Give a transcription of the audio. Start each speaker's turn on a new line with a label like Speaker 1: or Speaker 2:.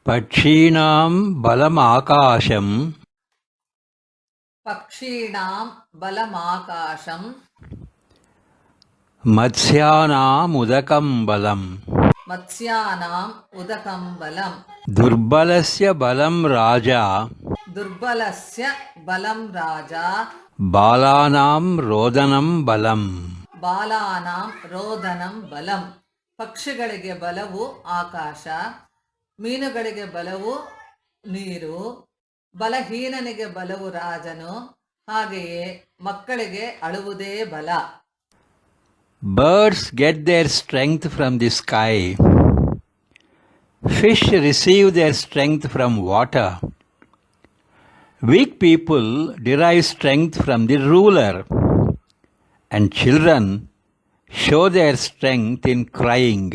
Speaker 1: ಪಕ್ಷೀಣಾಂ ಬಲಮಾಕಾಶಂ
Speaker 2: ಪಕ್ಷೀಣಾಂ ಬಲಮಾಕಾಶಂ
Speaker 1: ಮತ್ಸ್ಯಾನಾಮುದಕಂ ಬಲಂ
Speaker 2: ಮತ್ಸ್ಯಾನಾಂ ಉದಕಂ ಬಲಂ
Speaker 1: ದುರ್ಬಲಸ್ಯ ಬಲಂ ರಾಜಾ
Speaker 2: ದುರ್ಬಲಸ್ಯ ಬಲಂ ರಾಜಾ
Speaker 1: ಬಾಲಾನಾಂ ರೋದನಂ ಬಲಂ
Speaker 2: ಬಾಲಾನಾಂ ರೋದನಂ ಬಲಂ. ಪಕ್ಷಿಗಳಿಗೆ ಬಲವು ಆಕಾಶ, ಮೀನುಗಳಿಗೆ ಬಲವು ನೀರು, ಬಲಹೀನನಿಗೆ ಬಲವು ರಾಜನು, ಹಾಗೆಯೇ ಮಕ್ಕಳಿಗೆ ಅಳುವುದೇ ಬಲ.
Speaker 1: Birds get their strength from the sky. Fish receive their strength from water. Weak people derive strength from the ruler, and children show their strength in crying.